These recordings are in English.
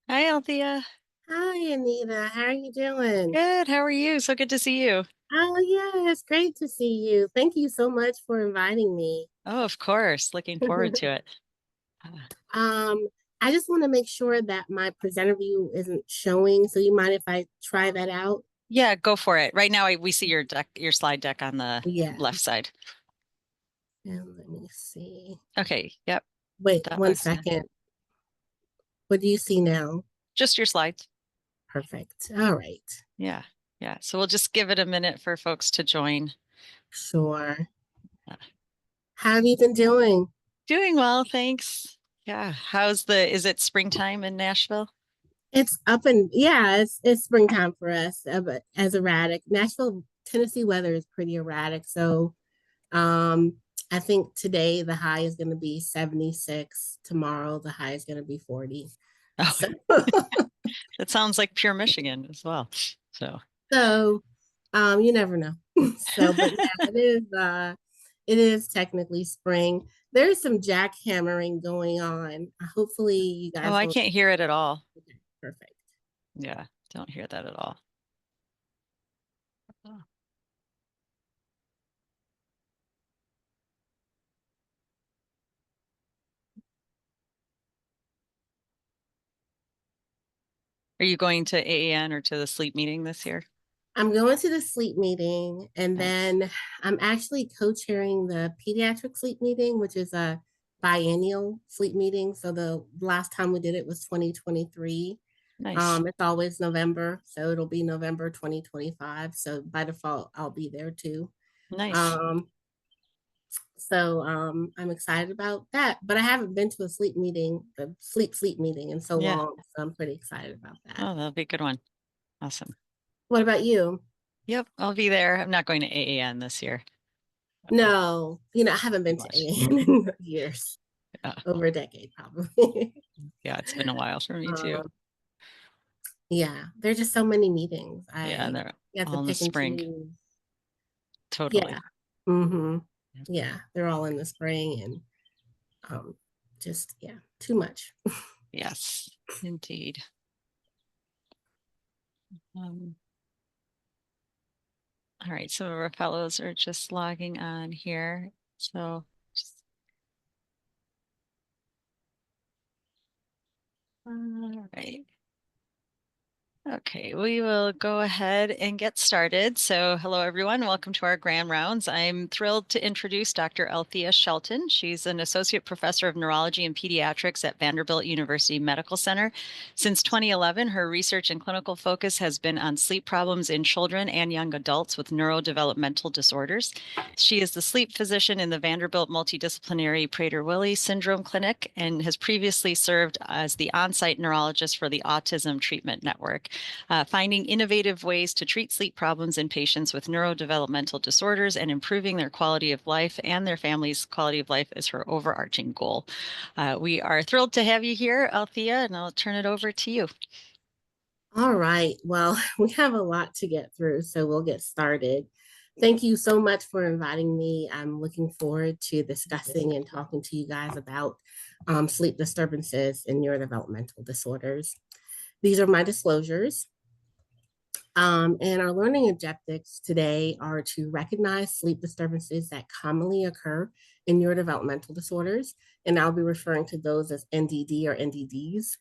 Hi, Althea. Hi, Anita. How are you doing? Good. How are you? So good to see you. Oh, yeah, it's great to see you. Thank you so much for inviting me. Oh, of course. Looking forward to it. Um, I just want to make sure that my presenter view isn't showing. So you mind if I try that out? Yeah, go for it. Right now, we see your deck, your slide deck on the Yeah. left side. And let me see. Okay. Yep. Wait That one looks good. second. What do you see now? Just your slides. Perfect. All right. Yeah. Yeah. So we'll just give it a minute for folks to join. Sure. Uh, How have you been doing? Doing well, thanks. Yeah. Is it springtime in Nashville? It's up and yeah, it's springtime for us, but as erratic. Nashville, Tennessee weather is pretty erratic. So I think today the high is going to be 76. Tomorrow the high is going to be 40. Oh, So, that sounds like pure Michigan as well. So, so you never know. So, but yeah, it is technically spring. There's some jackhammering going on. Hopefully, you oh, guys I don't. can't hear it at all. Okay, perfect. Yeah. Don't hear that at all. Oh. Are you going to AAN or to the sleep meeting this year? I'm going to the sleep meeting, and Nice. then I'm actually co-chairing the pediatric sleep meeting, which is a biennial sleep meeting. So the last time we did it was 2023. Nice. It's always November, so it'll be November 2025. So by default, I'll be there too. Nice. Um, I'm excited about that. But I haven't been to a sleep meeting, a sleep meeting in so Yeah. long. So I'm pretty excited about that. Oh, that'll be a good one. Awesome. What about you? Yep, I'll be there. I'm not going to AAN this year. Uh, No, I haven't been to Much. AA in years, Yeah. over a decade probably. Yeah, it's been a while for me too. um, yeah, there's just so many meetings. Yeah, I they're You have to all in the pick and spring. choose. Yeah. Totally. Mm-hmm. Yeah. Yeah, they're all in the spring and just yeah, too much. Yes, indeed. Um, all right, some of our fellows are just logging on here. So just all right. Okay, we will go ahead and get started. So, hello everyone. Welcome to our Grand Rounds. I'm thrilled to introduce Dr. Althea Shelton. She's an associate professor of neurology and pediatrics at Vanderbilt University Medical Center. Since 2011, her research and clinical focus has been on sleep problems in children and young adults with neurodevelopmental disorders. She is the sleep physician in the Vanderbilt Multidisciplinary Prader-Willi Syndrome Clinic and has previously served as the on-site neurologist for the Autism Treatment Network. Finding innovative ways to treat sleep problems in patients with neurodevelopmental disorders and improving their quality of life and their family's quality of life is her overarching goal. We are thrilled to have you here, Althea, and I'll turn it over to you. All right. Well, we have a lot to get through, so we'll get started. Thank you so much for inviting me. I'm looking forward to discussing and talking to you guys about sleep disturbances and neurodevelopmental disorders. These are my disclosures. And our learning objectives today are to recognize sleep disturbances that commonly occur in neurodevelopmental disorders, and I'll be referring to those as NDD or NDDs,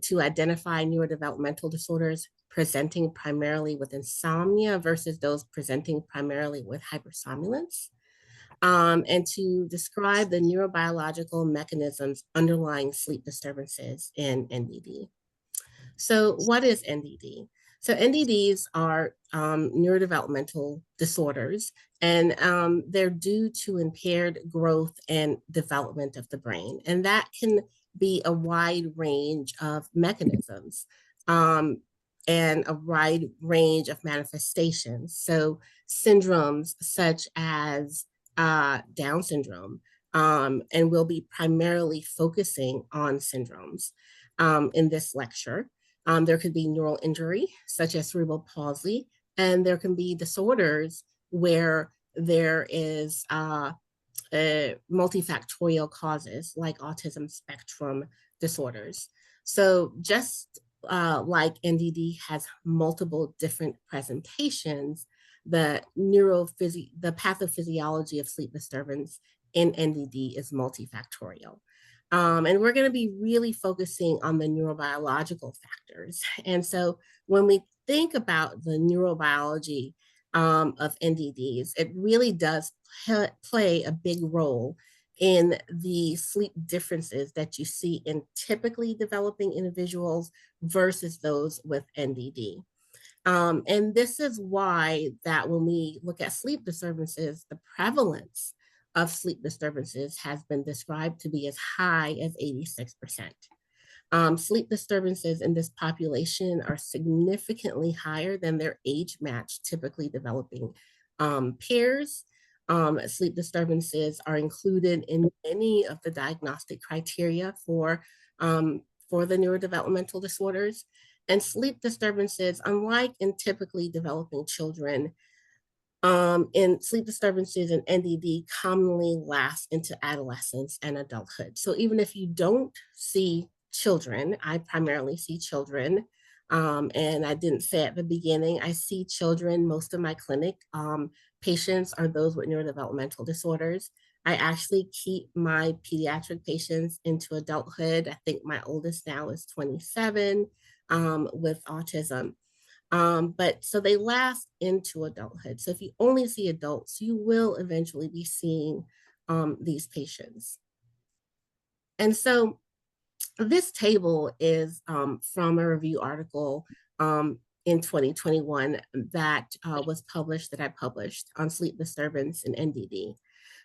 to identify neurodevelopmental disorders presenting primarily with insomnia versus those presenting primarily with hypersomnolence, and to describe the neurobiological mechanisms underlying sleep disturbances in NDD. So, what is NDD? So, NDDs are neurodevelopmental disorders, and they're due to impaired growth and development of the brain. And that can be a wide range of mechanisms and a wide range of manifestations. So, syndromes such as Down syndrome, and we'll be primarily focusing on syndromes in this lecture. There could be neural injury, such as cerebral palsy, and there can be disorders where there is multifactorial causes like autism spectrum disorders. So just like NDD has multiple different presentations, the pathophysiology of sleep disturbance in NDD is multifactorial. And we're going to be really focusing on the neurobiological factors. And so when we think about the neurobiology of NDDs, it really does play a big role in the sleep differences that you see in typically developing individuals versus those with NDD. And this is why that when we look at sleep disturbances, the prevalence of sleep disturbances has been described to be as high as 86%. Sleep disturbances in this population are significantly higher than their age matched, typically developing peers. Sleep disturbances are included in many of the diagnostic criteria for the neurodevelopmental disorders. And sleep disturbances, unlike in typically developing children, and sleep disturbances and NDD commonly last into adolescence and adulthood. So even if you don't see children, I primarily see children. And I didn't say at the beginning, I see children. Most of my clinic patients are those with neurodevelopmental disorders. I actually keep my pediatric patients into adulthood. I think my oldest now is 27 with autism. But so they last into adulthood. So if you only see adults, you will eventually be seeing these patients. And so this table is from a review article in 2021 that was published, that I published on sleep disturbance and NDD.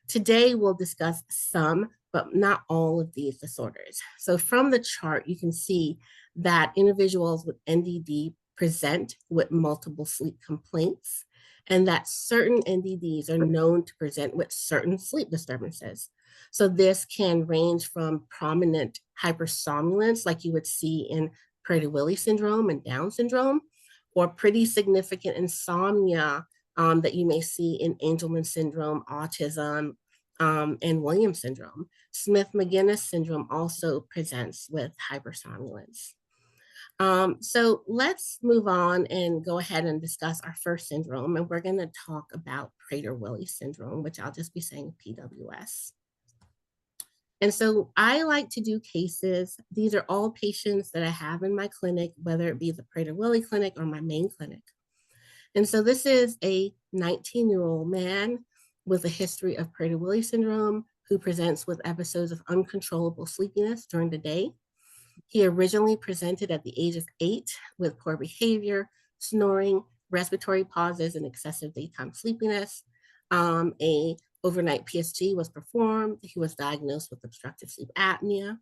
Today, we'll discuss some, but not all of these disorders. So from the chart, you can see that individuals with NDD present with multiple sleep complaints, and that certain NDDs are known to present with certain sleep disturbances. So this can range from prominent hypersomnolence, like you would see in Prader-Willi syndrome and Down syndrome, or pretty significant insomnia that you may see in Angelman syndrome, autism, and Williams syndrome. Smith-Magenis syndrome also presents with hypersomnolence. So let's move on and go ahead and discuss our first syndrome. And we're going to talk about Prader-Willi syndrome, which I'll just be saying PWS. And so I like to do cases. These are all patients that I have in my clinic, whether it be the Prader-Willi clinic or my main clinic. And so this is a 19-year-old man with a history of Prader-Willi syndrome who presents with episodes of uncontrollable sleepiness during the day. He originally presented at the age of 8 with poor behavior, snoring, respiratory pauses, and excessive daytime sleepiness. A overnight PSG was performed. He was diagnosed with obstructive sleep apnea.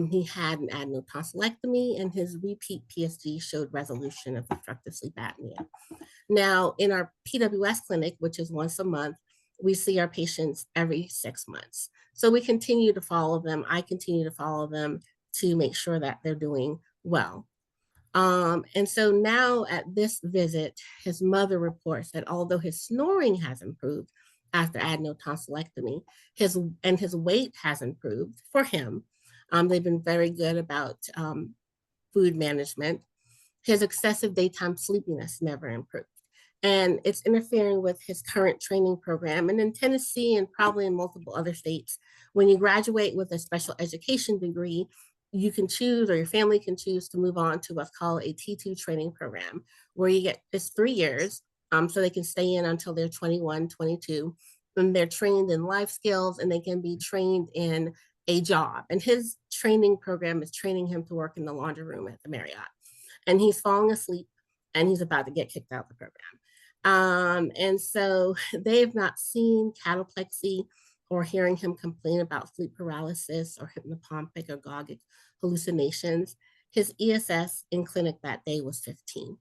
He had an adenotonsillectomy, and his repeat PSG showed resolution of obstructive sleep apnea. Now, in our PWS clinic, which is once a month, we see our patients every 6 months. So we continue to follow them. I continue to follow them to make sure that they're doing well. And so now at this visit, his mother reports that although his snoring has improved after adenotonsillectomy, his weight has improved for him. They've been very good about food management. His excessive daytime sleepiness never improved. And it's interfering with his current training program. And in Tennessee and probably in multiple other states, when you graduate with a special education degree, you can choose, or your family can choose, to move on to what's called a T2 training program, where you get, it's 3 years, so they can stay in until they're 21, 22, and they're trained in life skills, and they can be trained in a job. And his training program is training him to work in the laundry room at the Marriott. And he's falling asleep, and he's about to get kicked out of the program. And so they've not seen cataplexy or hearing him complain about sleep paralysis or hypnopompic or gogic hallucinations. His ESS in clinic that day was 15.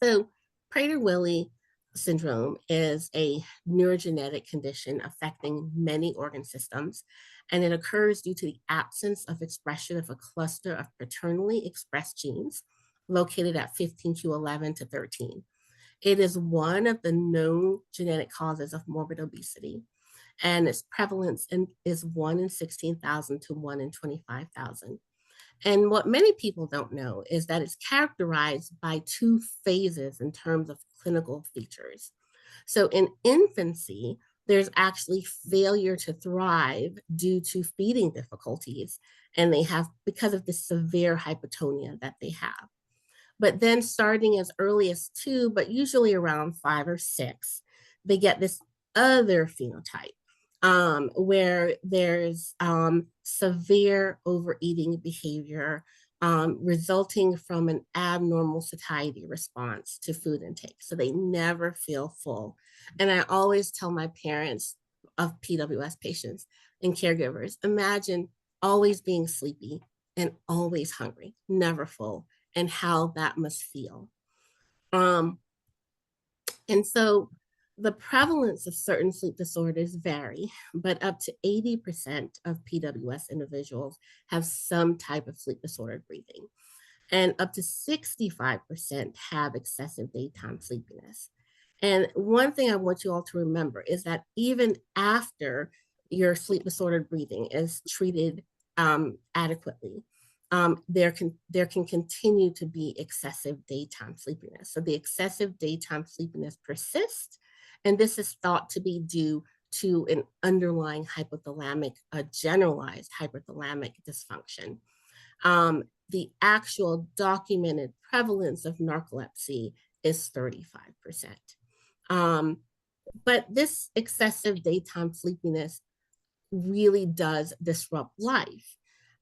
So Prader-Willi syndrome is a neurogenetic condition affecting many organ systems, and it occurs due to the absence of expression of a cluster of paternally expressed genes located at 15q11 to 13. It is one of the known genetic causes of morbid obesity, and its prevalence is 1 in 16,000 to 1 in 25,000. And what many people don't know is that it's characterized by two phases in terms of clinical features. So in infancy, there's actually failure to thrive due to feeding difficulties, and they have because of the severe hypotonia that they have. But then starting as early as 2, but usually around 5 or 6, they get this other phenotype where there's severe overeating behavior resulting from an abnormal satiety response to food intake. So they never feel full. And I always tell my parents of PWS patients and caregivers, imagine always being sleepy and always hungry, never full, and how that must feel. Um, and so the prevalence of certain sleep disorders vary, but up to 80% of PWS individuals have some type of sleep disordered breathing, and up to 65% have excessive daytime sleepiness. And one thing I want you all to remember is that even after your sleep disordered breathing is treated adequately, there can continue to be excessive daytime sleepiness. So the excessive daytime sleepiness persists, and this is thought to be due to an underlying hypothalamic, a generalized hypothalamic dysfunction. The actual documented prevalence of narcolepsy is 35%. Um, but this excessive daytime sleepiness really does disrupt life.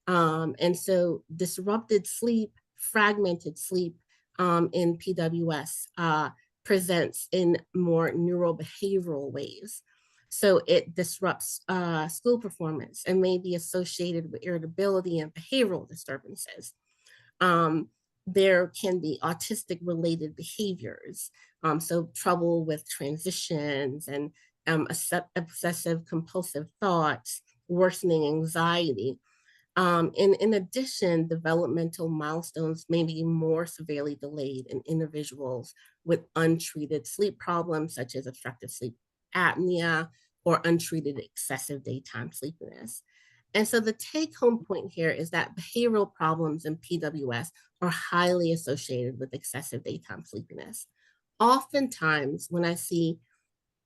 And so disrupted sleep, fragmented sleep in PWS presents in more neurobehavioral ways. So it disrupts school performance and may be associated with irritability and behavioral disturbances. Um, there can be autistic related behaviors, so trouble with transitions and obsessive compulsive thoughts, worsening anxiety. In addition, developmental milestones may be more severely delayed in individuals with untreated sleep problems, such as obstructive sleep apnea or untreated excessive daytime sleepiness. And so the take home point here is that behavioral problems in PWS are highly associated with excessive daytime sleepiness. Oftentimes, when I see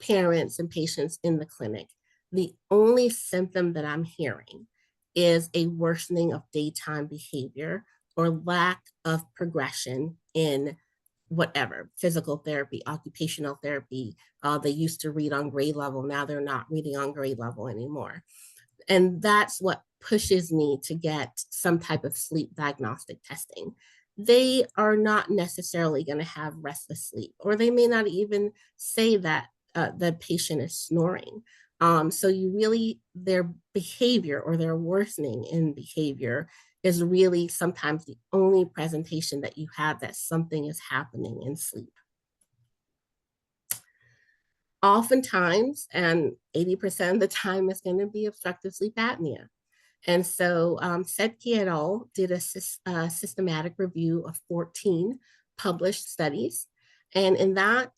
parents and patients in the clinic, the only symptom that I'm hearing is a worsening of daytime behavior or lack of progression in whatever physical therapy, occupational therapy. They used to read on grade level. Now they're not reading on grade level anymore. And that's what pushes me to get some type of sleep diagnostic testing. They are not necessarily going to have restless sleep, or they may not even say that the patient is snoring. So you really, their behavior or their worsening in behavior is really sometimes the only presentation that you have that something is happening in sleep. Oftentimes, and 80% of the time, it's going to be obstructive sleep apnea. And so Sedke et al. Did a systematic review of 14 published studies. And in that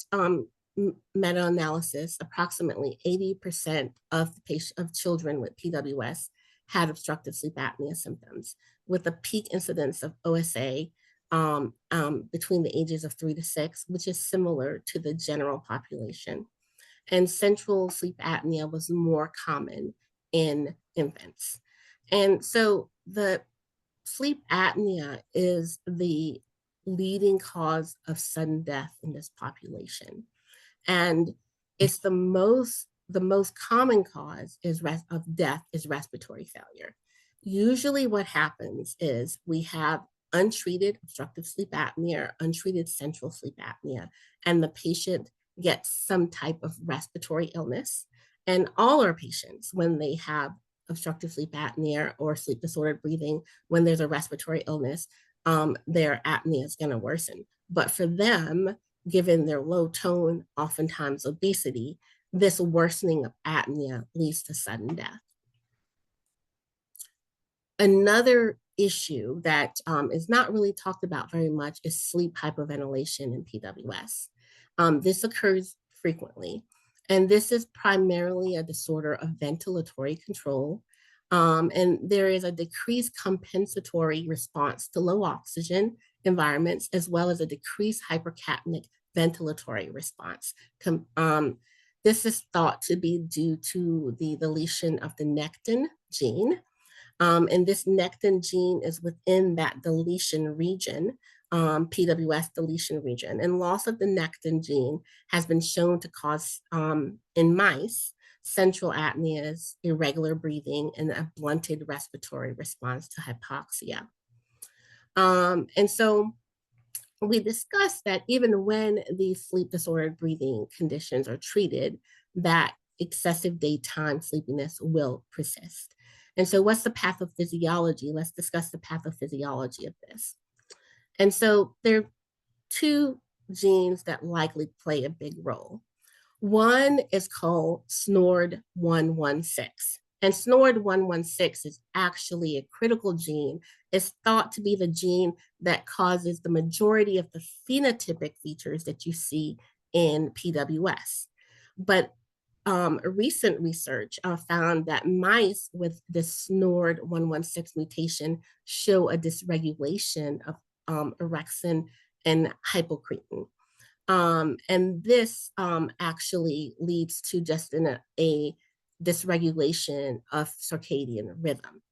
meta-analysis, approximately 80% of children with PWS had obstructive sleep apnea symptoms, with a peak incidence of OSA between the ages of 3 to 6, which is similar to the general population. And central sleep apnea was more common in infants. And so the sleep apnea is the leading cause of sudden death in this population. And it's the most common cause of death is respiratory failure. Usually what happens is we have untreated obstructive sleep apnea, untreated central sleep apnea, and the patient gets some type of respiratory illness. And all our patients, when they have obstructive sleep apnea or sleep disordered breathing, when there's a respiratory illness, their apnea is going to worsen. But for them, given their low tone, oftentimes obesity, this worsening of apnea leads to sudden death. Another issue that is not really talked about very much is sleep hyperventilation in PWS. This occurs frequently, and this is primarily a disorder of ventilatory control. And there is a decreased compensatory response to low oxygen environments, as well as a decreased hypercapnic ventilatory response. This is thought to be due to the deletion of the nectin gene. And this nectin gene is within that deletion region, PWS deletion region. And loss of the nectin gene has been shown to cause, in mice, central apneas, irregular breathing, and a blunted respiratory response to hypoxia. And so we discussed that even when these sleep disordered breathing conditions are treated, that excessive daytime sleepiness will persist. And so, what's the pathophysiology? Let's discuss the pathophysiology of this. And so, there are two genes that likely play a big role. One is called SNORD116. And SNORD116 is actually a critical gene. It's thought to be the gene that causes the majority of the phenotypic features that you see in PWS. But recent research found that mice with the SNORD116 mutation show a dysregulation of orexin and hypocretin. And this actually leads to just a dysregulation of circadian rhythm.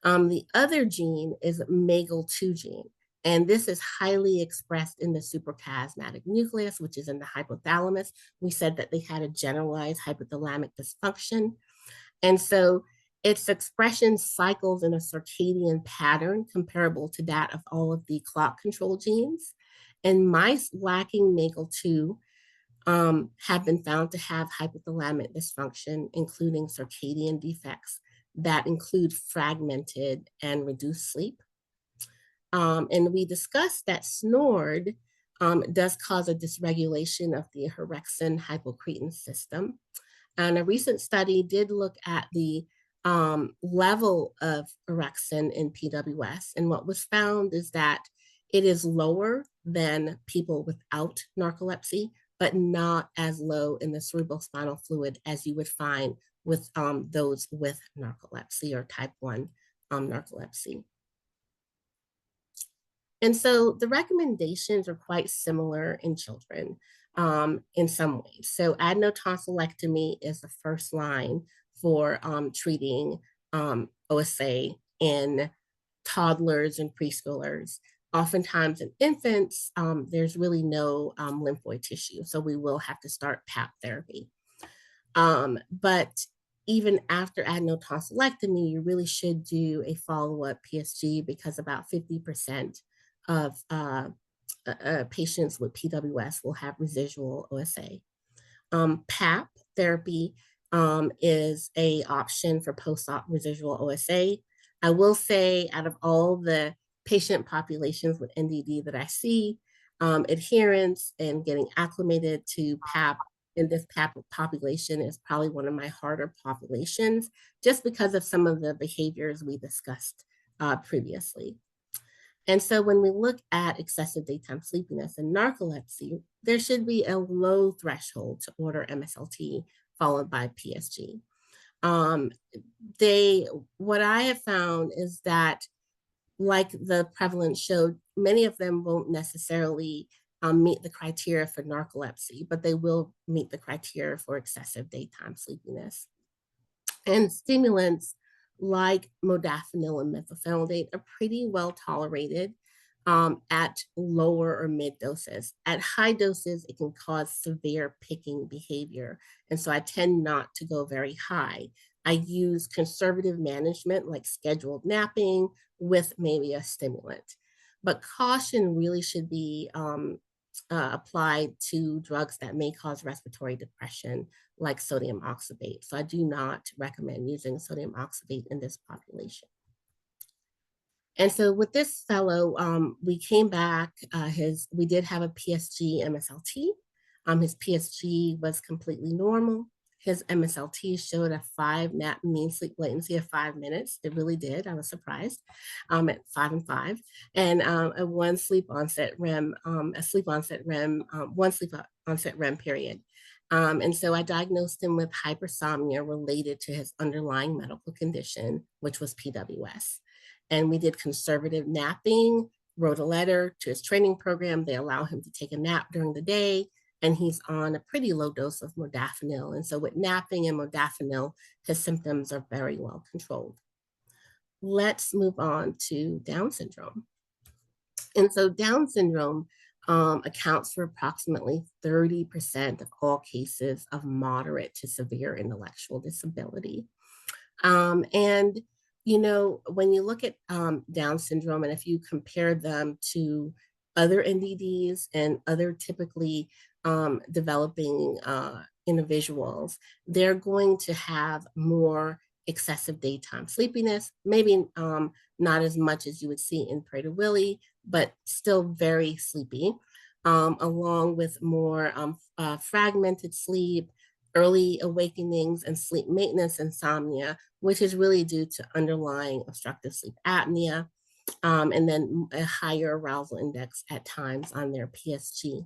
The other gene is MAGEL2 gene, and this is highly expressed in the suprachiasmatic nucleus, which is in the hypothalamus. We said that they had a generalized hypothalamic dysfunction. And so its expression cycles in a circadian pattern comparable to that of all of the clock control genes. And mice lacking MAGEL2 have been found to have hypothalamic dysfunction, including circadian defects that include fragmented and reduced sleep. And we discussed that SNORD does cause a dysregulation of the orexin hypocretin system. And a recent study did look at the level of orexin in PWS. And what was found is that it is lower than people without narcolepsy, but not as low in the cerebrospinal fluid as you would find with those with narcolepsy or type 1 narcolepsy. And so the recommendations are quite similar in children in some ways. So adenotonsillectomy is the first line for treating OSA in toddlers and preschoolers. Oftentimes in infants, there's really no lymphoid tissue, so we will have to start PAP therapy. But even after adenotonsillectomy, you really should do a follow-up PSG because about 50% of patients with PWS will have residual OSA. PAP therapy is a option for post-op residual OSA. I will say out of all the patient populations with NDD that I see, adherence and getting acclimated to PAP in this PAP population is probably one of my harder populations, just because of some of the behaviors we discussed previously. And so when we look at excessive daytime sleepiness and narcolepsy, there should be a low threshold to order MSLT followed by PSG. What I have found is that, like the prevalence showed, many of them won't necessarily meet the criteria for narcolepsy, but they will meet the criteria for excessive daytime sleepiness. And stimulants like modafinil and methylphenidate are pretty well tolerated at lower or mid doses. At high doses, it can cause severe picking behavior. And so I tend not to go very high. I use conservative management like scheduled napping with maybe a stimulant. But caution really should be applied to drugs that may cause respiratory depression, like sodium oxybate. So I do not recommend using sodium oxybate in this population. And so with this fellow, we came back, we did have a PSG MSLT. His PSG was completely normal. His MSLT showed a 5 nap mean sleep latency of 5 minutes. It really did. I was surprised at 5 and 5. And a one sleep onset REM period. And so I diagnosed him with hypersomnia related to his underlying medical condition, which was PWS. And we did conservative napping, wrote a letter to his training program. They allow him to take a nap during the day, and he's on a pretty low dose of modafinil. And so with napping and modafinil, his symptoms are very well controlled. Let's move on to Down syndrome. And so Down syndrome accounts for approximately 30% of all cases of moderate to severe intellectual disability. And, you know, when you look at Down syndrome, and if you compare them to other NDDs and other typically developing individuals, they're going to have more excessive daytime sleepiness, maybe not as much as you would see in Prader-Willi, but still very sleepy, along with more fragmented sleep, early awakenings, and sleep maintenance insomnia, which is really due to underlying obstructive sleep apnea, and then a higher arousal index at times on their PSG.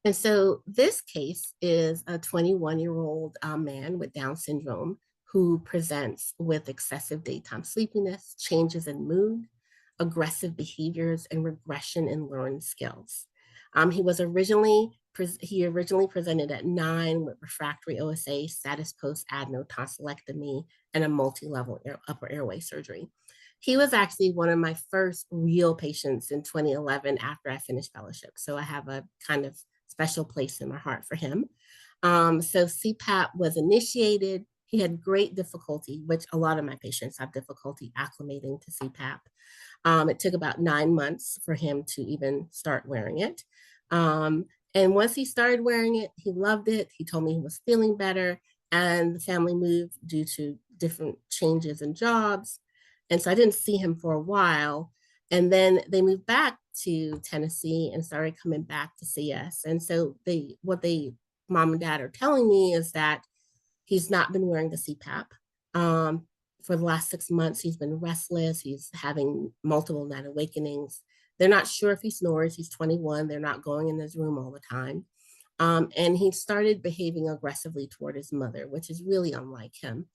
And so this case is a 21-year-old man with Down syndrome who presents with excessive daytime sleepiness, changes in mood, aggressive behaviors, and regression in learned skills. He originally presented at 9 with refractory OSA, status post adeno tonsillectomy, and a multi-level upper airway surgery. He was actually one of my first real patients in 2011 after I finished fellowship. So I have a kind of special place in my heart for him. So CPAP was initiated. He had great difficulty, which a lot of my patients have difficulty acclimating to CPAP. It took about 9 months for him to even start wearing it. And once he started wearing it, he loved it. He told me he was feeling better, and the family moved due to different changes in jobs. And so I didn't see him for a while. And then they moved back to Tennessee and started coming back to see us. And so mom and dad are telling me is that he's not been wearing the CPAP. For the last 6 months, he's been restless. He's having multiple night awakenings. They're not sure if he snores. He's 21. They're not going in his room all the time. And he started behaving aggressively toward his mother, which is really unlike him.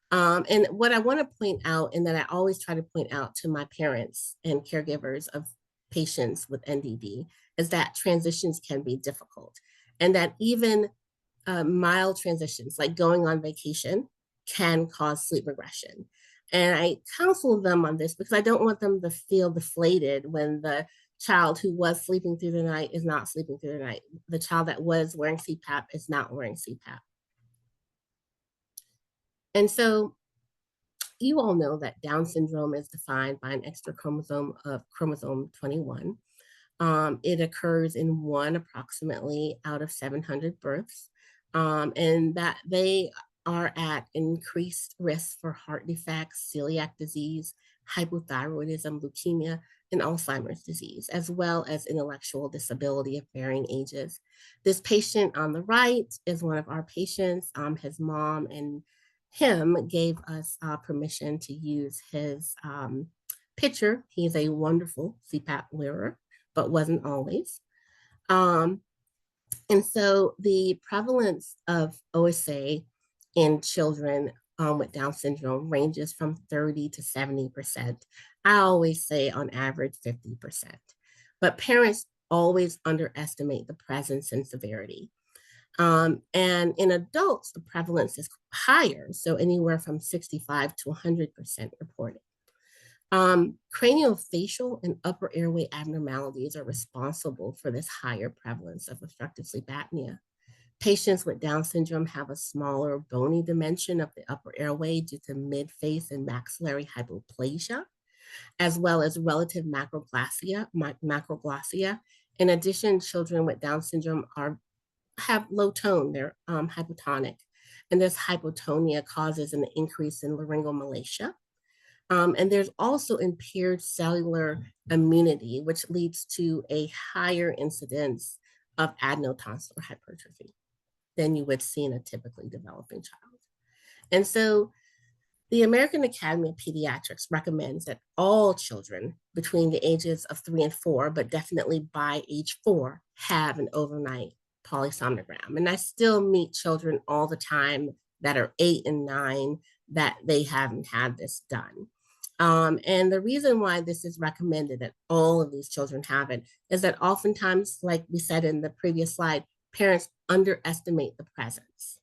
And what I want to point out, and that I always try to point out to my parents and caregivers of patients with NDD, is that transitions can be difficult, and that even mild transitions, like going on vacation, can cause sleep regression. And I counsel them on this because I don't want them to feel deflated when the child who was sleeping through the night is not sleeping through the night. The child that was wearing CPAP is not wearing CPAP. And so you all know that Down syndrome is defined by an extra chromosome of chromosome 21. It occurs in one approximately out of 700 births, and that they are at increased risk for heart defects, celiac disease, hypothyroidism, leukemia, and Alzheimer's disease, as well as intellectual disability of varying ages. This patient on the right is one of our patients. His mom and him gave us permission to use his picture. He's a wonderful CPAP wearer, but wasn't always. And so the prevalence of OSA in children with Down syndrome ranges from 30 to 70%. I always say on average 50%. But parents always underestimate the presence and severity. And in adults, the prevalence is higher, so anywhere from 65 to 100% reported. Craniofacial and upper airway abnormalities are responsible for this higher prevalence of obstructive sleep apnea. Patients with Down syndrome have a smaller bony dimension of the upper airway due to midface and maxillary hypoplasia, as well as relative macroglossia. In addition, children with Down syndrome have low tone, they're hypotonic, and this hypotonia causes an increase in laryngomalacia. And there's also impaired cellular immunity, which leads to a higher incidence of adenotonsillar hypertrophy than you would see in a typically developing child. And so the American Academy of Pediatrics recommends that all children between the ages of 3 and 4, but definitely by age 4, have an overnight polysomnogram. And I still meet children all the time that are 8 and 9 that they haven't had this done. And the reason why this is recommended that all of these children have it is that oftentimes, like we said in the previous slide, parents underestimate the presence.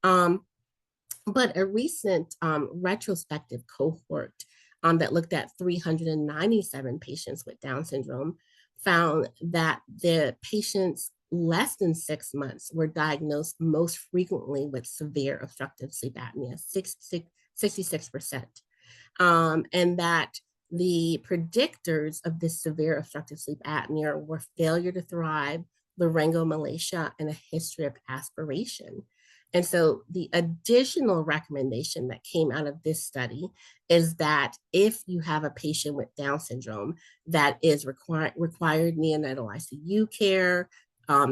But a recent retrospective cohort that looked at 397 patients with Down syndrome found that the patients less than 6 months were diagnosed most frequently with severe obstructive sleep apnea, 66%. And that the predictors of this severe obstructive sleep apnea were failure to thrive, laryngomalacia, and a history of aspiration. And so the additional recommendation that came out of this study is that if you have a patient with Down syndrome that is required neonatal ICU care,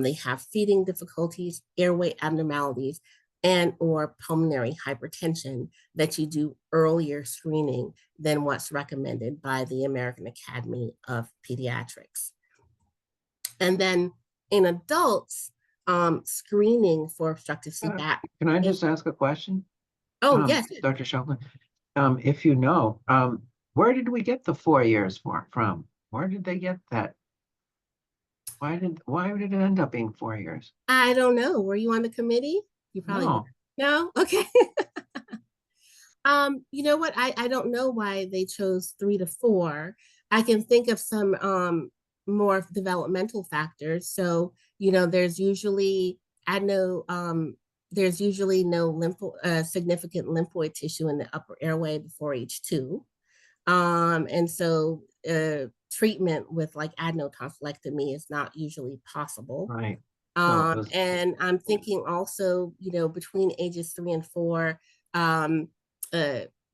they have feeding difficulties, airway abnormalities, and or pulmonary hypertension, that you do earlier screening than what's recommended by the American Academy of Pediatrics. And then in adults, screening for obstructive sleep apnea. Can I just ask a question? Oh, yes. Dr. Sheldon, if you know, where did we get the 4 years from? Where did they get that? Why did it end up being 4 years? I don't know. Were you on the committee? You probably No. were. No? Okay. You know what? I don't know why they chose 3 to 4. I can think of some more developmental factors. So, there's usually, I know there's usually no significant lymphoid tissue in the upper airway before age 2. And so treatment with like adenotonsillectomy is not usually possible. Right. And I'm thinking also, between ages 3 and 4,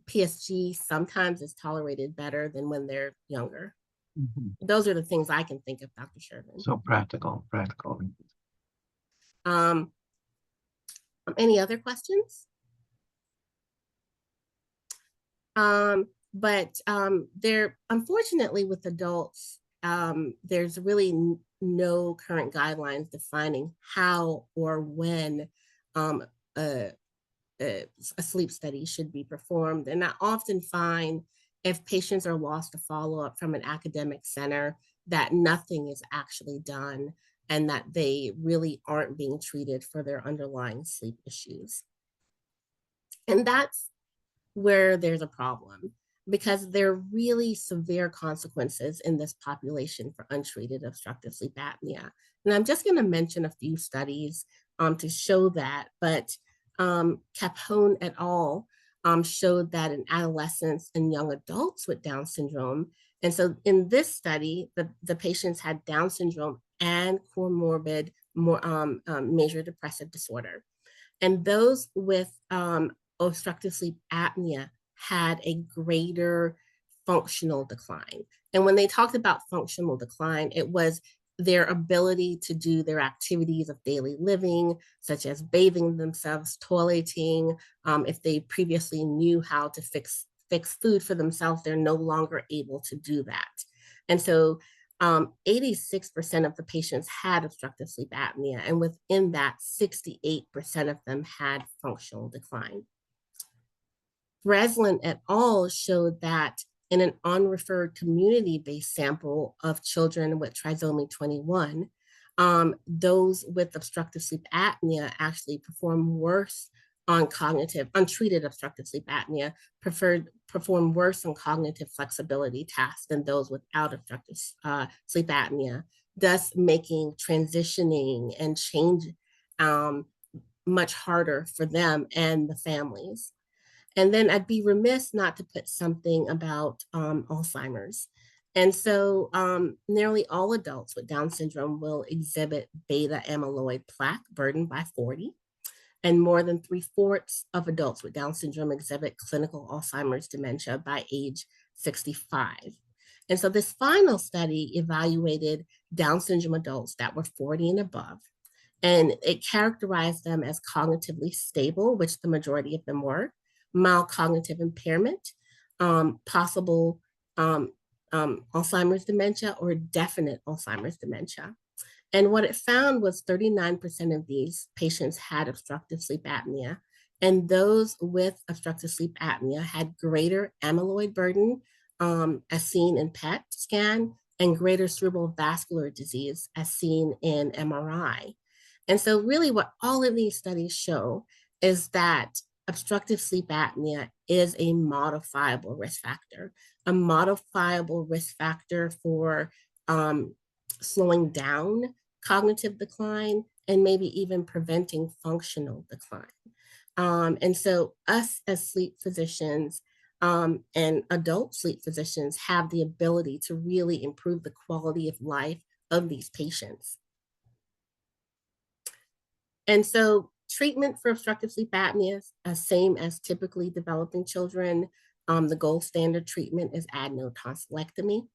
PSG sometimes is tolerated better than when they're younger. Those are the things I can think of, Dr. Sherman. So practical. Any other questions? But there, unfortunately, with adults, there's really no current guidelines defining how or when a sleep study should be performed. And I often find if patients are lost to follow-up from an academic center, that nothing is actually done and that they really aren't being treated for their underlying sleep issues. And that's where there's a problem, because there are really severe consequences in this population for untreated obstructive sleep apnea. And I'm just going to mention a few studies to show that, but Capone et al. Showed that in adolescents and young adults with Down syndrome. And so in this study, the patients had Down syndrome and comorbid major depressive disorder. And those with obstructive sleep apnea had a greater functional decline. And when they talked about functional decline, it was their ability to do their activities of daily living, such as bathing themselves, toileting. If they previously knew how to fix food for themselves, they're no longer able to do that. And so 86% of the patients had obstructive sleep apnea, and within that, 68% of them had functional decline. Breslin et al. Showed that in an unreferred community-based sample of children with trisomy 21, those with obstructive sleep apnea actually perform worse on untreated obstructive sleep apnea, perform worse on cognitive flexibility tasks than those without obstructive sleep apnea, thus making transitioning and change much harder for them and the families. And then I'd be remiss not to put something about Alzheimer's. And so nearly all adults with Down syndrome will exhibit beta amyloid plaque burden by 40. And more than 3/4 of adults with Down syndrome exhibit clinical Alzheimer's dementia by age 65. And so this final study evaluated Down syndrome adults that were 40 and above. And it characterized them as cognitively stable, which the majority of them were, mild cognitive impairment, possible Alzheimer's dementia, or definite Alzheimer's dementia. And what it found was 39% of these patients had obstructive sleep apnea. And those with obstructive sleep apnea had greater amyloid burden, as seen in PET scan, and greater cerebral vascular disease, as seen in MRI. And so, really, what all of these studies show is that obstructive sleep apnea is a modifiable risk factor, for slowing down cognitive decline and maybe even preventing functional decline. And so, us as sleep physicians and adult sleep physicians have the ability to really improve the quality of life of these patients. And so, treatment for obstructive sleep apnea is the same as typically developing children. The gold standard treatment is adenotonsillectomy.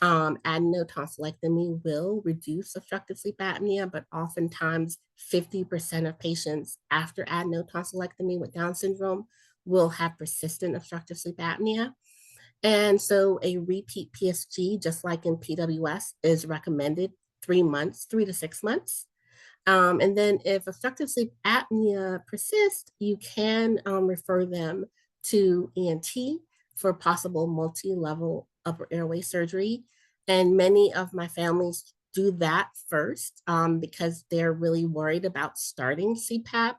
Adenotonsillectomy will reduce obstructive sleep apnea, but oftentimes 50% of patients after adenotonsillectomy with Down syndrome will have persistent obstructive sleep apnea. And so a repeat PSG, just like in PWS, is recommended 3 to 6 months. And then if obstructive sleep apnea persists, you can refer them to ENT for possible multi-level upper airway surgery. And many of my families do that first because they're really worried about starting CPAP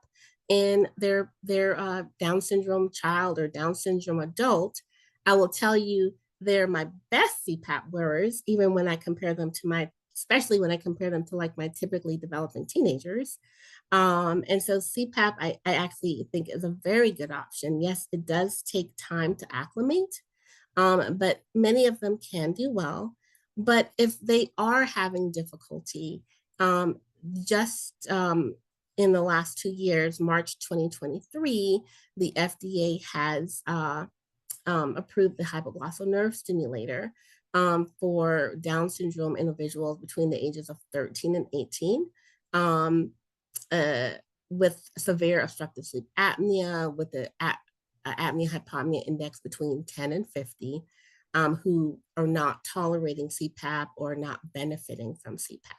in their Down syndrome child or Down syndrome adult. I will tell you, they're my best CPAP wearers, even when I compare them to especially when I compare them to like my typically developing teenagers. And so CPAP, I actually think is a very good option. Yes, it does take time to acclimate, but many of them can do well. But if they are having difficulty, just in the last 2 years, March 2023, the FDA has approved the hypoglossal nerve stimulator for Down syndrome individuals between the ages of 13 and 18 with severe obstructive sleep apnea, with the apnea-hypopnea index between 10 and 50, who are not tolerating CPAP or not benefiting from CPAP.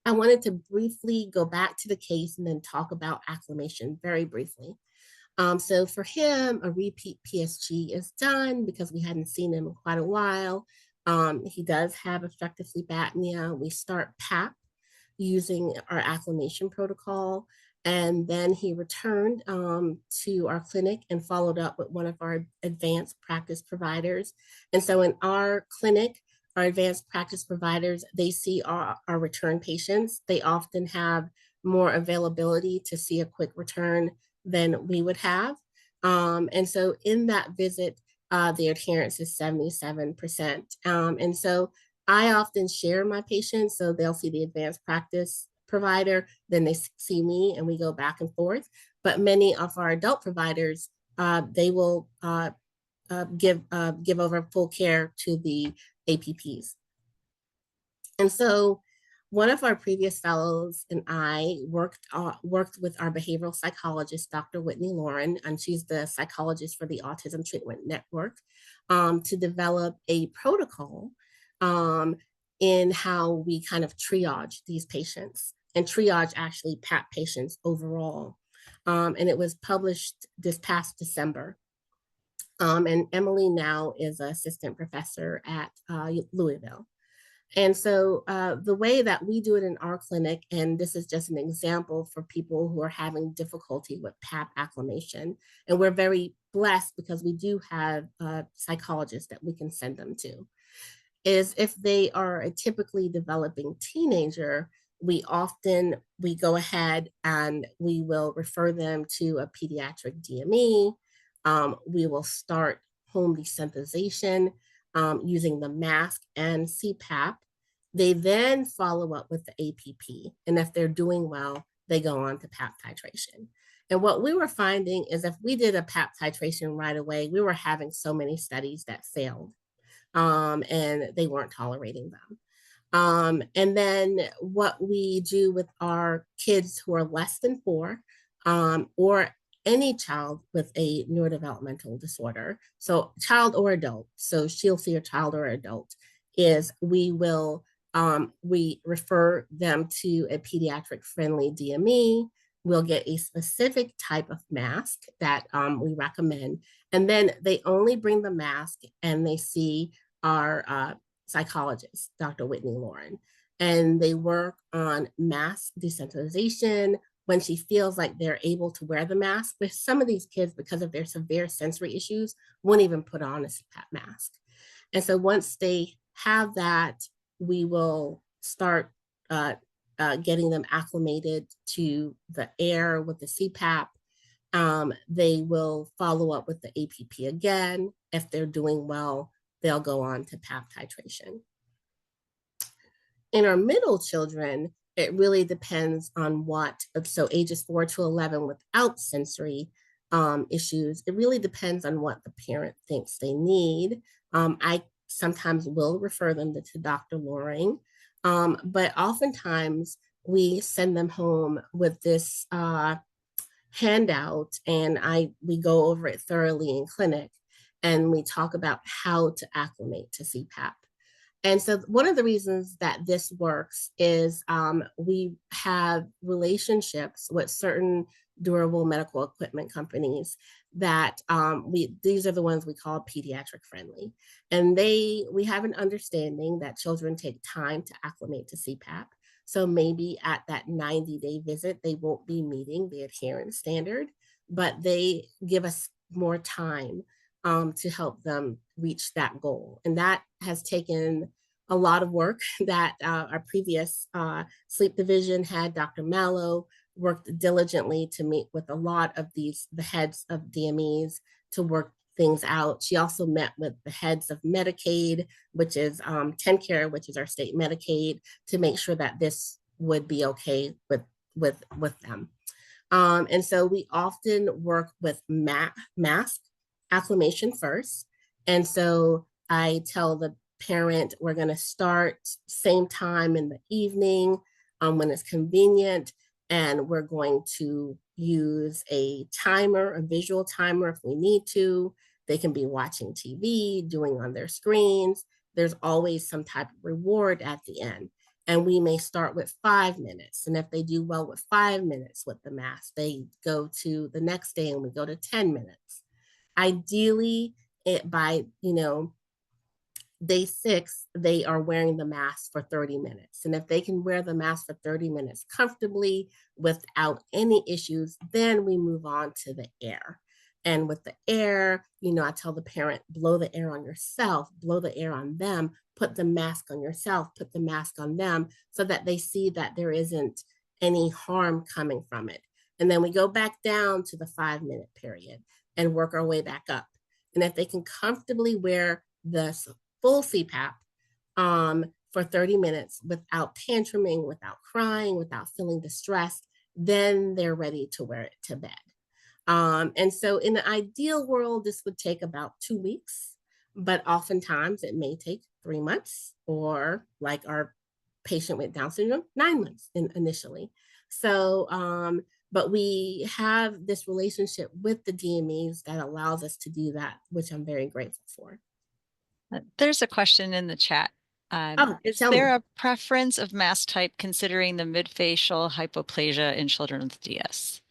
I wanted to briefly go back to the case and then talk about acclimation very briefly. So for him, a repeat PSG is done because we hadn't seen him in quite a while. He does have obstructive sleep apnea. We start PAP using our acclimation protocol. And then he returned to our clinic and followed up with one of our advanced practice providers. And so in our clinic, our advanced practice providers, they see our return patients. They often have more availability to see a quick return than we would have. And so in that visit, the adherence is 77%. And so I often share my patients, so they'll see the advanced practice provider, then they see me and we go back and forth. But many of our adult providers, they will give over full care to the APPs. And so one of our previous fellows and I worked with our behavioral psychologist, Dr. Whitney Lauren, and she's the psychologist for the Autism Treatment Network, to develop a protocol in how we kind of triage these patients and triage actually PAP patients overall. And it was published this past December. And Emily now is an assistant professor at Louisville. And so the way that we do it in our clinic, and this is just an example for people who are having difficulty with PAP acclimation, and we're very blessed because we do have psychologists that we can send them to, is if they are a typically developing teenager, we go ahead and we will refer them to a pediatric DME. We will start home desensitization using the mask and CPAP. They then follow up with the APP. And if they're doing well, they go on to PAP titration. And what we were finding is if we did a PAP titration right away, we were having so many studies that failed and they weren't tolerating them. And then what we do with our kids who are less than 4 or any child with a neurodevelopmental disorder, so child or adult, so she'll see a child or adult, is we will we refer them to a pediatric friendly DME. We'll get a specific type of mask that we recommend. And then they only bring the mask and they see our psychologist, Dr. Whitney Lauren. And they work on mask desensitization when she feels like they're able to wear the mask. But some of these kids, because of their severe sensory issues, won't even put on a CPAP mask. And so once they have that, we will start getting them acclimated to the air with the CPAP. They will follow up with the APP again. If they're doing well, they'll go on to PAP titration. In our middle children, it really depends on what, so ages 4 to 11 without sensory issues, it really depends on what the parent thinks they need. I sometimes will refer them to Dr. Loring, but oftentimes we send them home with this handout and we go over it thoroughly in clinic and we talk about how to acclimate to CPAP. And so one of the reasons that this works is we have relationships with certain durable medical equipment companies that these are the ones we call pediatric friendly. And we have an understanding that children take time to acclimate to CPAP. So maybe at that 90-day visit, they won't be meeting the adherence standard, but they give us more time to help them reach that goal. And that has taken a lot of work that our previous sleep division had. Dr. Mallow worked diligently to meet with a lot of the heads of DMEs to work things out. She also met with the heads of Medicaid, which is TennCare, which is our state Medicaid, to make sure that this would be okay with them. And so we often work with mask acclimation first. And so I tell the parent, we're going to start same time in the evening when it's convenient. And we're going to use a timer, a visual timer if we need to. They can be watching TV, doing on their screens. There's always some type of reward at the end. And we may start with 5 minutes. And if they do well with 5 minutes with the mask, they go to the next day and we go to 10 minutes. Ideally, by day 6, they are wearing the mask for 30 minutes. And if they can wear the mask for 30 minutes comfortably without any issues, then we move on to the air. And with the air, I tell the parent, blow the air on yourself, blow the air on them, put the mask on yourself, put the mask on them, so that they see that there isn't any harm coming from it. And then we go back down to the 5-minute period and work our way back up. And if they can comfortably wear the full CPAP for 30 minutes without tantruming, without crying, without feeling distressed, then they're ready to wear it to bed. And so in the ideal world, this would take about 2 weeks, but oftentimes it may take 3 months, or like our patient with Down syndrome, 9 months initially. So, but we have this relationship with the DMEs that allows us to do that, which I'm very grateful for. There's a question in the chat. Is there a preference of mask type considering the midfacial hypoplasia in children with DS?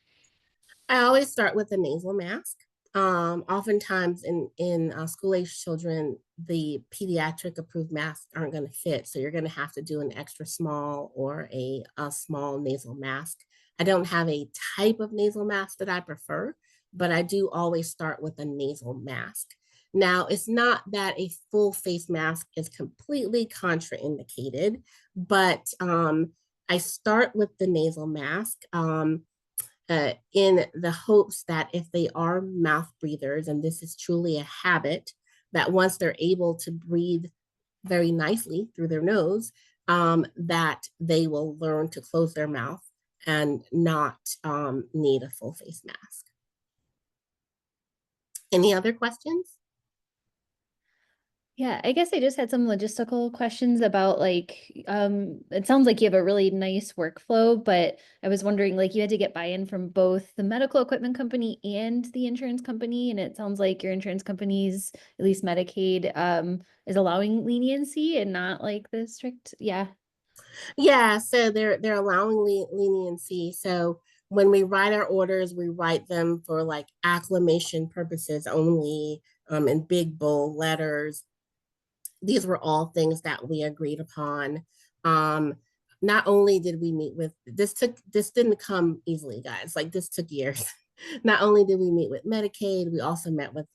I always start with a nasal mask. Oftentimes in school-age children, the pediatric approved masks aren't going to fit. So you're going to have to do an extra small or a small nasal mask. I don't have a type of nasal mask that I prefer, but I do always start with a nasal mask. Now, it's not that a full face mask is completely contraindicated, but I start with the nasal mask in the hopes that if they are mouth breathers, and this is truly a habit, that once they're able to breathe very nicely through their nose, that they will learn to close their mouth and not need a full face mask. Any other questions? Yeah, I guess I just had some logistical questions about like, it sounds like you have a really nice workflow, but I was wondering, like, you had to get buy-in from both the medical equipment company and the insurance company, and it sounds like your insurance company's, at least Medicaid, is allowing leniency and not like the strict, yeah. Yeah, so they're allowing leniency. So when we write our orders, we write them for like acclamation purposes only, in big bold letters. These were all things that we agreed upon. Um, Not only did we meet with this didn't come easily, guys. Like this took years. Not only did we meet with Medicaid, we also met with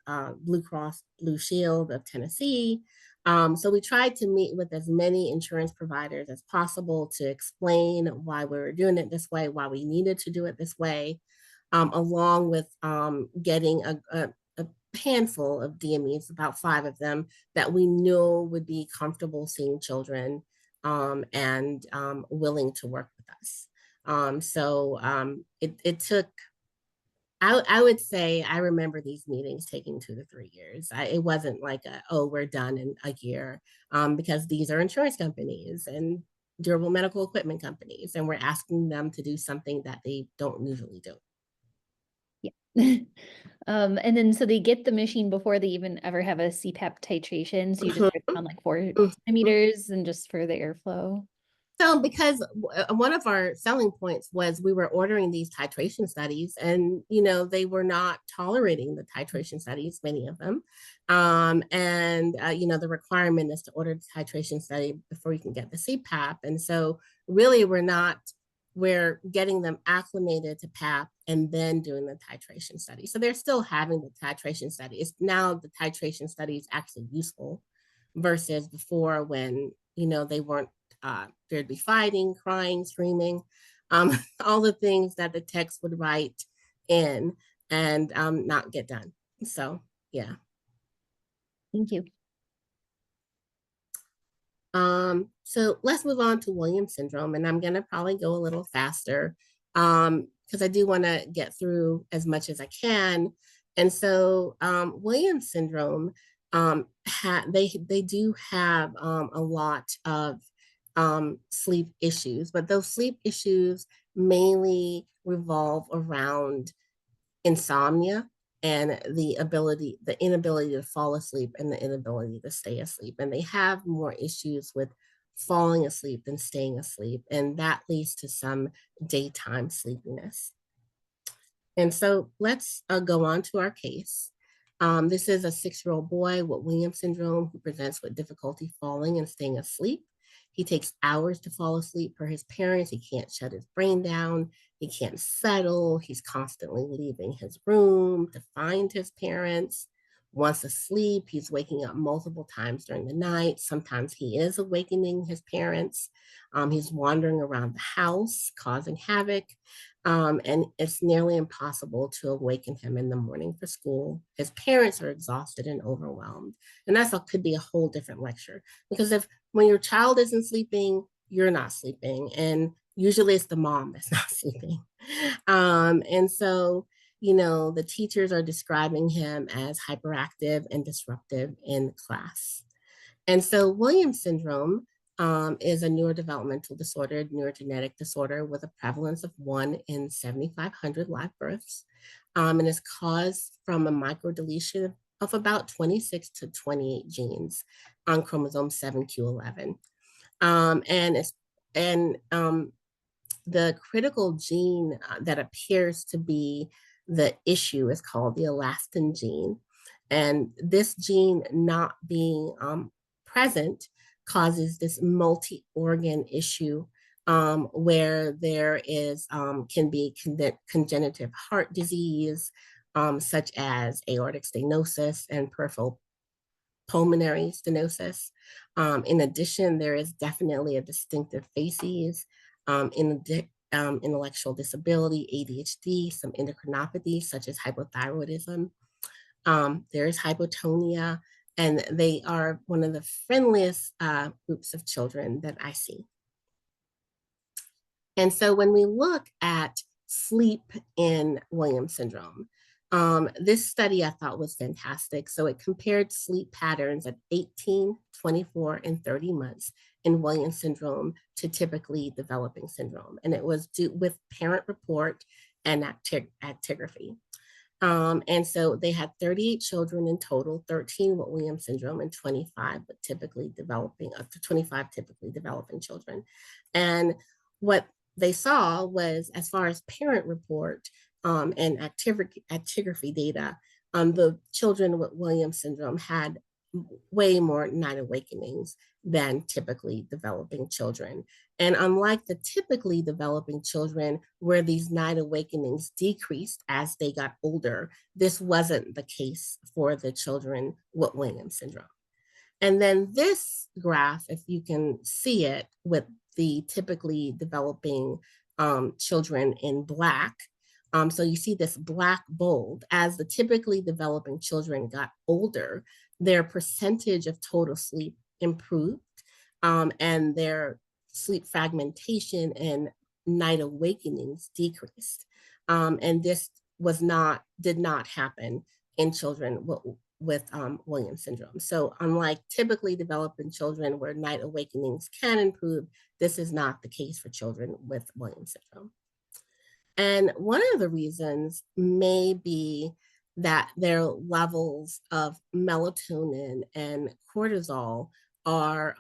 Blue Cross Blue Shield of Tennessee. So we tried to meet with as many insurance providers as possible to explain why we were doing it this way, why we needed to do it this way, along with getting a handful of DMEs, about 5 of them, that we knew would be comfortable seeing children and willing to work with us. It took, I would say, I remember these meetings taking 2 to 3 years. It wasn't like, oh, we're done in a year, because these are insurance companies and durable medical equipment companies, and we're asking them to do something that they don't usually do. Yeah. And then so they get the machine before they even ever have a CPAP titration. So you just put on like 4 centimeters and just for the airflow. So, because one of our selling points was we were ordering these titration studies, and they were not tolerating the titration studies, many of them, and the requirement is to order the titration study before you can get the CPAP, and so really we're getting them acclimated to PAP and then doing the titration study. So they're still having the titration study. It's now the titration study is actually useful versus before when they weren't. There'd be fighting, crying, screaming, all the things that the text would write in and not get done. So, yeah. Thank you. So let's move on to Williams syndrome, and I'm gonna probably go a little faster because I do want to get through as much as I can. And so Williams syndrome, they do have a lot of sleep issues, but those sleep issues mainly revolve around insomnia and the inability to fall asleep and the inability to stay asleep. And they have more issues with falling asleep than staying asleep. And that leads to some daytime sleepiness. And so let's go on to our case. This is a 6-year-old boy with Williams syndrome who presents with difficulty falling and staying asleep. He takes hours to fall asleep for his parents. He can't shut his brain down. He can't settle. He's constantly leaving his room to find his parents. Once asleep, he's waking up multiple times during the night. Sometimes he is awakening his parents. He's wandering around the house, causing havoc. And it's nearly impossible to awaken him in the morning for school. His parents are exhausted and overwhelmed. And could be a whole different lecture. Because when your child isn't sleeping, you're not sleeping. And usually it's the mom that's not sleeping. And so, the teachers are describing him as hyperactive and disruptive in class. And so Williams syndrome is a neurodevelopmental disorder, neurogenetic disorder with a prevalence of 1 in 7,500 live births. And is caused from a microdeletion of about 26 to 28 genes on chromosome 7q11. The critical gene that appears to be the issue is called the elastin gene. And this gene not being present causes this multi-organ issue where there is can be congenital heart disease, such as aortic stenosis and peripheral pulmonary stenosis. In addition, there is definitely a distinctive facies, intellectual disability, ADHD, some endocrinopathies such as hypothyroidism. There is hypotonia, and they are one of the friendliest groups of children that I see. And so when we look at sleep in Williams syndrome, This study I thought was fantastic. So it compared sleep patterns at 18, 24, and 30 months in Williams syndrome to typically developing syndrome. And it was due with parent report and actigraphy. And so they had 38 children in total, 13 with Williams syndrome and 25 with typically developing, up to 25 typically developing children. And what they saw was, as far as parent report and actigraphy data, the children with Williams syndrome had way more night awakenings than typically developing children. And unlike the typically developing children, where these night awakenings decreased as they got older, this wasn't the case for the children with Williams syndrome. And then this graph, if you can see it, with the typically developing children in Black. So you see this Black bold. As the typically developing children got older, their percentage of total sleep improved, and their sleep fragmentation and night awakenings decreased. And this did not happen in children with Williams syndrome. So unlike typically developing children where night awakenings can improve, this is not the case for children with Williams syndrome. And one of the reasons may be that their levels of melatonin and cortisol are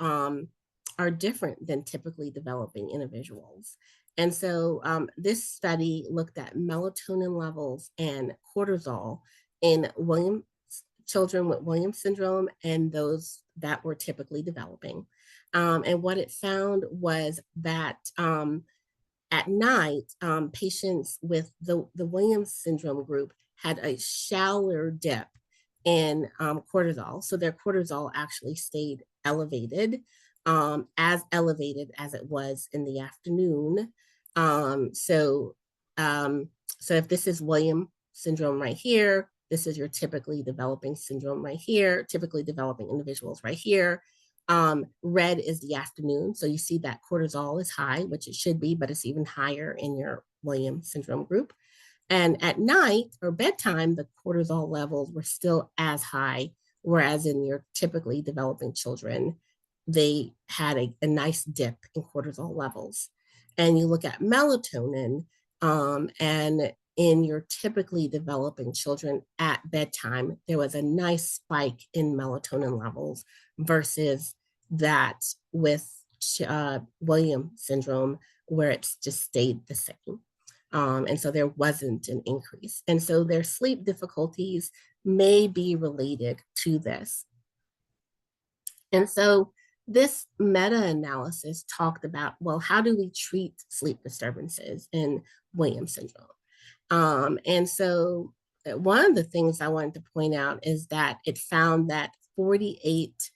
different than typically developing individuals. And so this study looked at melatonin levels and cortisol in children with Williams syndrome and those that were typically developing. And what it found was that at night, patients with the Williams syndrome group had a shallower dip in cortisol. So their cortisol actually stayed elevated, as elevated as it was in the afternoon. So if this is Williams syndrome right here, this is your typically developing syndrome right here, typically developing individuals right here. Red is the afternoon. So you see that cortisol is high, which it should be, but it's even higher in your Williams syndrome group. And at night or bedtime, the cortisol levels were still as high, whereas in your typically developing children, they had a nice dip in cortisol levels. And you look at melatonin, and in your typically developing children at bedtime, there was a nice spike in melatonin levels versus that with Williams syndrome, where it's just stayed the same. And so there wasn't an increase. And so their sleep difficulties may be related to this. And so this meta-analysis talked about, well, how do we treat sleep disturbances in Williams syndrome? And so one of the things I wanted to point out is that it found that 48,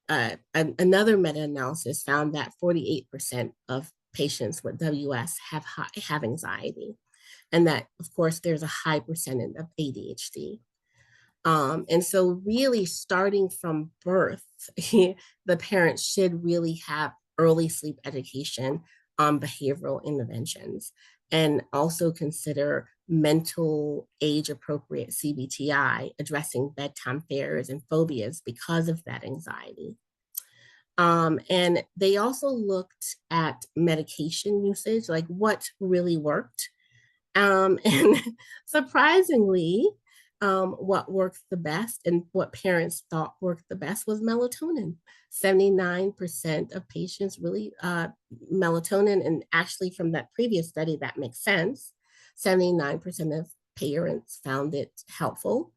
another meta-analysis found that 48% of patients with WS have anxiety, and that, of course, there's a high percentage of ADHD. And so really starting from birth, the parents should really have early sleep education on behavioral interventions, and also consider mental age-appropriate CBTI, addressing bedtime fears and phobias because of that anxiety. And they also looked at medication usage, like what really worked. And surprisingly, what worked the best and what parents thought worked the best was melatonin. 79% of patients really melatonin, and actually from that previous study, that makes sense. 79% of parents found it helpful.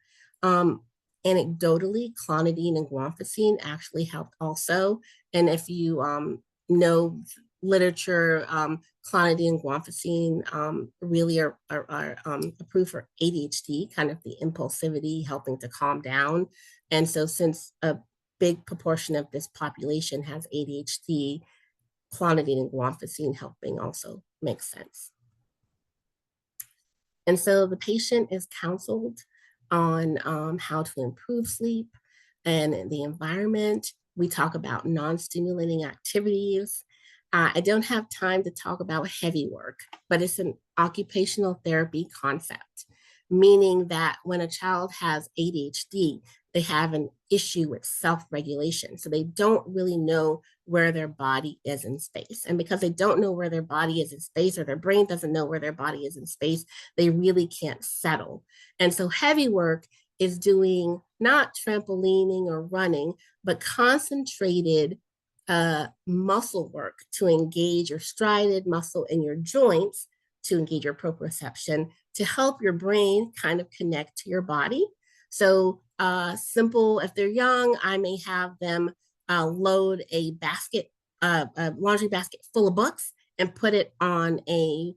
Anecdotally, clonidine and guanfacine actually helped also. And if you know literature, clonidine and guanfacine really are approved for ADHD, kind of the impulsivity, helping to calm down. And so since a big proportion of this population has ADHD, clonidine and guanfacine helping also makes sense. And so the patient is counseled on how to improve sleep and the environment. We talk about non-stimulating activities. I don't have time to talk about heavy work, but it's an occupational therapy concept. meaning that when a child has ADHD, they have an issue with self-regulation. So they don't really know where their body is in space. And because they don't know where their body is in space, or their brain doesn't know where their body is in space, they really can't settle. And so heavy work is doing not trampolining or running, but concentrated muscle work to engage your striated muscle in your joints, to engage your proprioception, to help your brain kind of connect to your body. So simple, if they're young, I may have them load a basket, a laundry basket full of books, and put it on a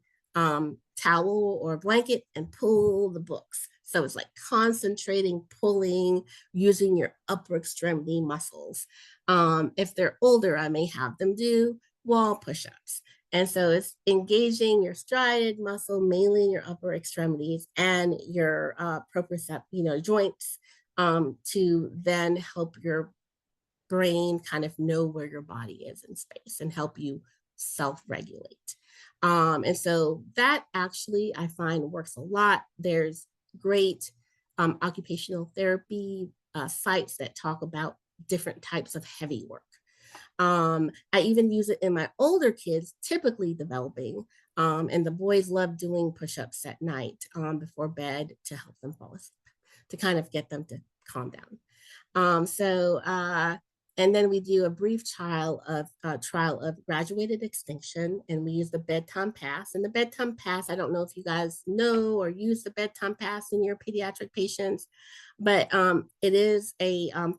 towel or blanket and pull the books. So it's like concentrating, pulling, using your upper extremity muscles. If they're older, I may have them do wall push-ups. And so it's engaging your striated muscle, mainly in your upper extremities and your proprioception, joints, to then help your brain kind of know where your body is in space and help you self-regulate. And so that actually I find works a lot. There's great occupational therapy sites that talk about different types of heavy work. I even use it in my older kids, typically developing, and the boys love doing push-ups at night before bed to help them fall asleep, to kind of get them to calm down. And then we do a brief trial of graduated extinction, and we use the bedtime pass. And the bedtime pass, I don't know if you guys know or use the bedtime pass in your pediatric patients, but it is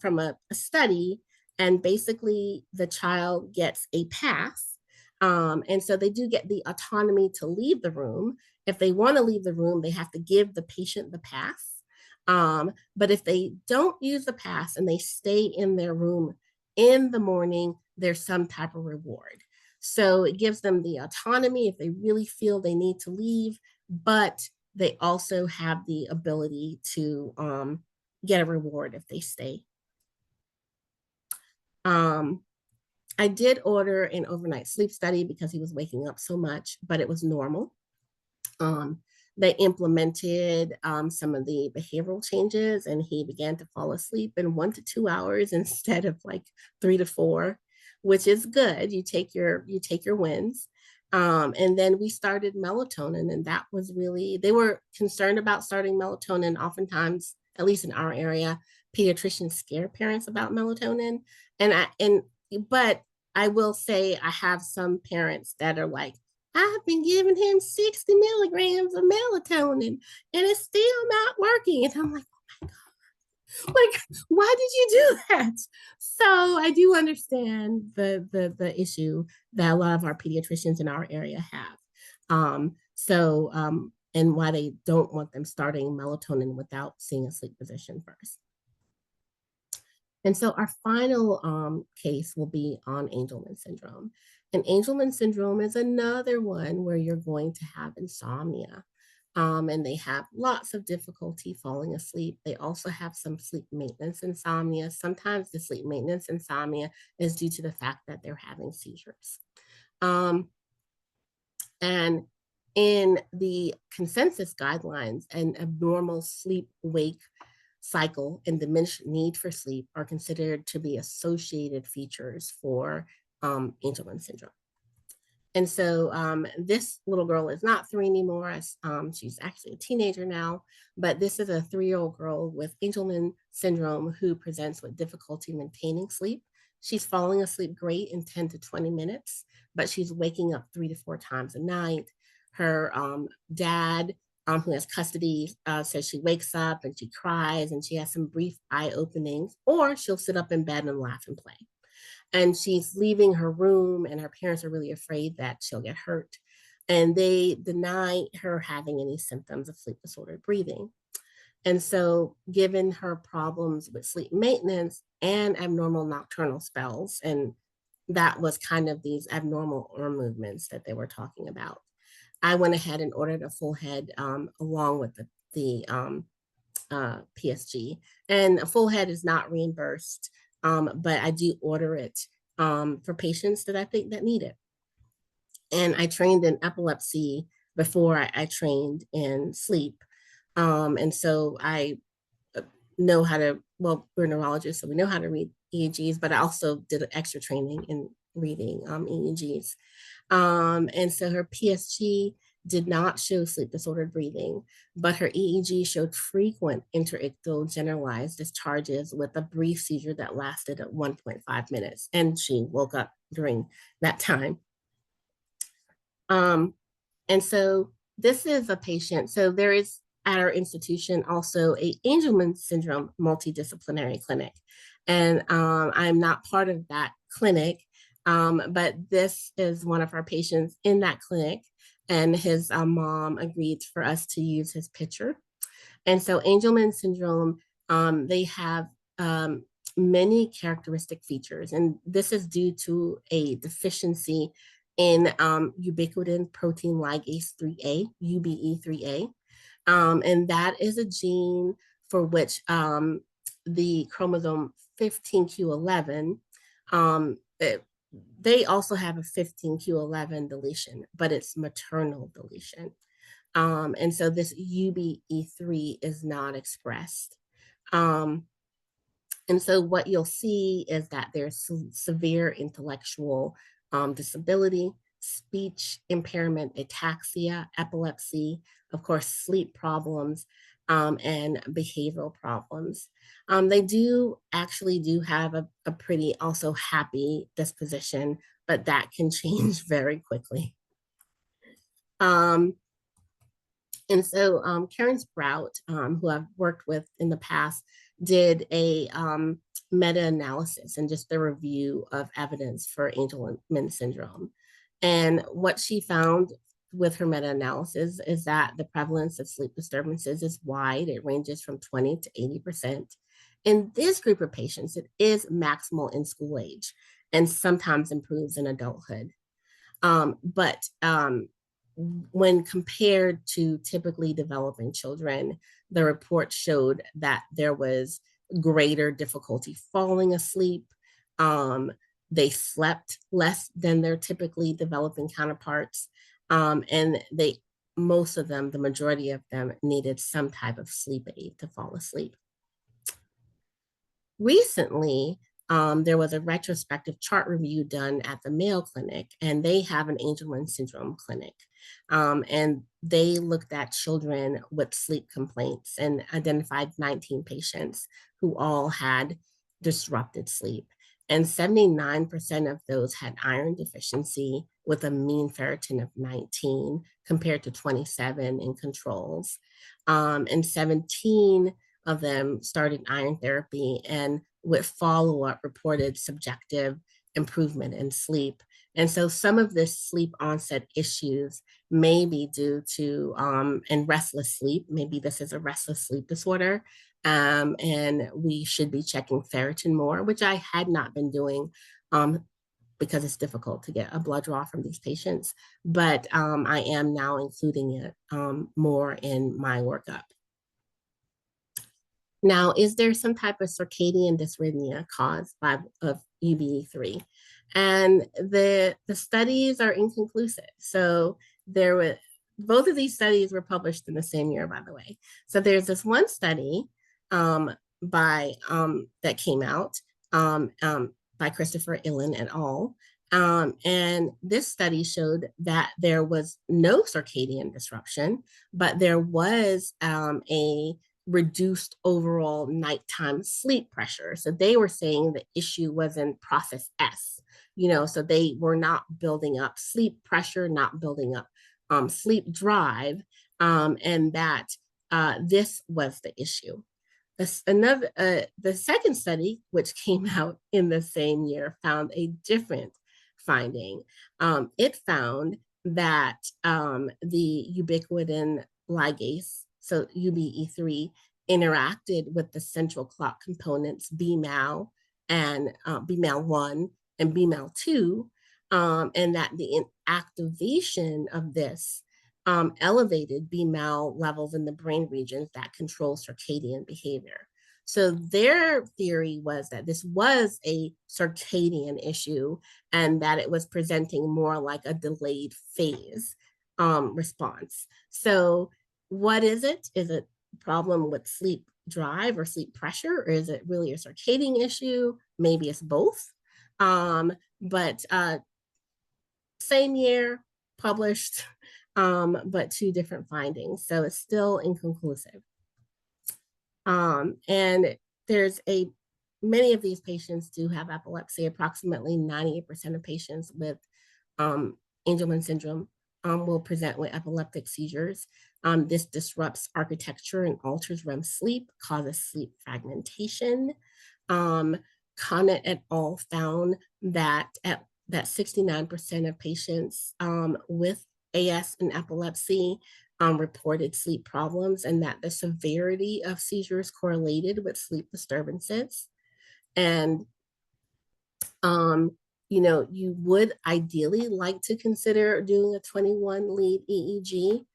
from a study, and basically the child gets a pass. And so they do get the autonomy to leave the room. If they want to leave the room, they have to give the patient the pass. But if they don't use the pass and they stay in their room in the morning, there's some type of reward. So it gives them the autonomy if they really feel they need to leave, but they also have the ability to get a reward if they stay. I did order an overnight sleep study because he was waking up so much, but it was normal. They implemented some of the behavioral changes, and he began to fall asleep in 1 to 2 hours instead of like 3 to 4, which is good. You take your wins. And then we started melatonin, and that was really, they were concerned about starting melatonin. Oftentimes, at least in our area, pediatricians scare parents about melatonin. But I will say I have some parents that are like, I've been giving him 60 milligrams of melatonin and it's still not working. And I'm like, oh my God, like, why did you do that? So I do understand the issue that a lot of our pediatricians in our area have. And why they don't want them starting melatonin without seeing a sleep physician first. And so our final case will be on Angelman syndrome. And Angelman syndrome is another one where you're going to have insomnia. And they have lots of difficulty falling asleep. They also have some sleep maintenance insomnia. Sometimes the sleep maintenance insomnia is due to the fact that they're having seizures. And in the consensus guidelines, an abnormal sleep-wake cycle and diminished need for sleep are considered to be associated features for Angelman syndrome. And so this little girl is not 3 anymore. She's actually a teenager now, but this is a 3-year-old girl with Angelman syndrome who presents with difficulty maintaining sleep. She's falling asleep great in 10 to 20 minutes, but she's waking up 3 to 4 times a night. Her dad, who has custody, says she wakes up and she cries and she has some brief eye openings, or she'll sit up in bed and laugh and play. And she's leaving her room, and her parents are really afraid that she'll get hurt. And they deny her having any symptoms of sleep disordered breathing. And so given her problems with sleep maintenance and abnormal nocturnal spells, and that was kind of these abnormal arm movements that they were talking about, I went ahead and ordered a full head along with the PSG. And a full head is not reimbursed, but I do order it for patients that I think that need it. And I trained in epilepsy before I trained in sleep. And so I know how to, well, we're neurologists, so we know how to read EEGs, but I also did an extra training in reading EEGs. And so her PSG did not show sleep disordered breathing, but her EEG showed frequent interictal generalized discharges with a brief seizure that lasted at 1.5 minutes. And she woke up during that time. And so this is a patient. So there is at our institution also a Angelman syndrome multidisciplinary clinic. And I'm not part of that clinic, but this is one of our patients in that clinic, and his mom agreed for us to use his picture. And so Angelman syndrome, they have many characteristic features, and this is due to a deficiency in ubiquitin protein ligase 3A, UBE3A. And that is a gene for which the chromosome 15q11, they also have a 15q11 deletion, but it's maternal deletion. And so this UBE3 is not expressed. And so what you'll see is that there's severe intellectual disability, speech impairment, ataxia, epilepsy, of course, sleep problems, and behavioral problems. They do have a pretty also happy disposition, but that can change very quickly. And so Karen Sprout, who I've worked with in the past, did a meta-analysis and just a review of evidence for Angelman syndrome. And what she found with her meta-analysis is that the prevalence of sleep disturbances is wide. It ranges from 20 to 80%. In this group of patients, it is maximal in school age and sometimes improves in adulthood. But when compared to typically developing children, the report showed that there was greater difficulty falling asleep. They slept less than their typically developing counterparts. And most of them, the majority of them, needed some type of sleep aid to fall asleep. Recently, there was a retrospective chart review done at the Mayo Clinic, and they have an Angelman syndrome clinic. And they looked at children with sleep complaints and identified 19 patients who all had disrupted sleep. And 79% of those had iron deficiency with a mean ferritin of 19 compared to 27 in controls. And 17 of them started iron therapy and with follow-up reported subjective improvement in sleep. And so some of this sleep onset issues may be due to and restless sleep. Maybe this is a restless sleep disorder. And we should be checking ferritin more, which I had not been doing because it's difficult to get a blood draw from these patients. But I am now including it more in my workup. Now, is there some type of circadian dysrhythmia caused of UBE3? And the studies are inconclusive. So both of these studies were published in the same year, by the way. So there's this one study that came out by Christopher Illen et al. And this study showed that there was no circadian disruption, but there was a reduced overall nighttime sleep pressure. So they were saying the issue was in process S, so they were not building up sleep pressure, not building up sleep drive, and that this was the issue. The second study, which came out in the same year, found a different finding. It found that the ubiquitin ligase, so UBE3, interacted with the central clock components BMAL and BMAL1 and BMAL2, and that the activation of this elevated BMAL levels in the brain regions that control circadian behavior. So their theory was that this was a circadian issue and that it was presenting more like a delayed phase response. So what is it? Is it problem with sleep drive or sleep pressure, or is it really a circadian issue? Maybe it's both. But same year, published, but two different findings. So it's still inconclusive. And there's many of these patients do have epilepsy. Approximately 98% of patients with Angelman syndrome will present with epileptic seizures. This disrupts architecture and alters REM sleep, causes sleep fragmentation. Conant et al. Found that 69% of patients with AS and epilepsy reported sleep problems, and that the severity of seizures correlated with sleep disturbances. And you would ideally like to consider doing a 21 lead EEG.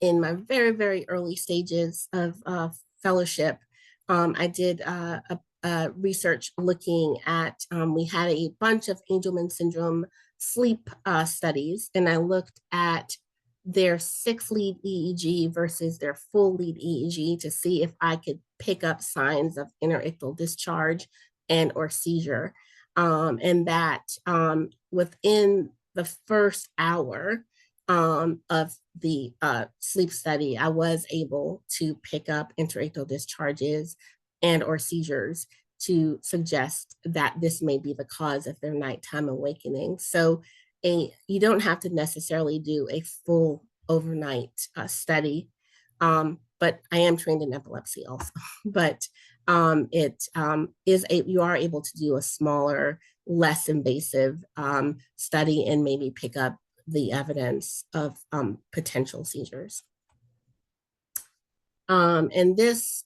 In my very, very early stages of fellowship, I did research looking at, we had a bunch of Angelman syndrome sleep studies, and I looked at their 6 lead EEG versus their full lead EEG to see if I could pick up signs of interictal discharge and or seizure. And that within the first hour of the sleep study, I was able to pick up interictal discharges and or seizures to suggest that this may be the cause of their nighttime awakening. So you don't have to necessarily do a full overnight study, but I am trained in epilepsy also. But you are able to do a smaller, less invasive study and maybe pick up the evidence of potential seizures. And this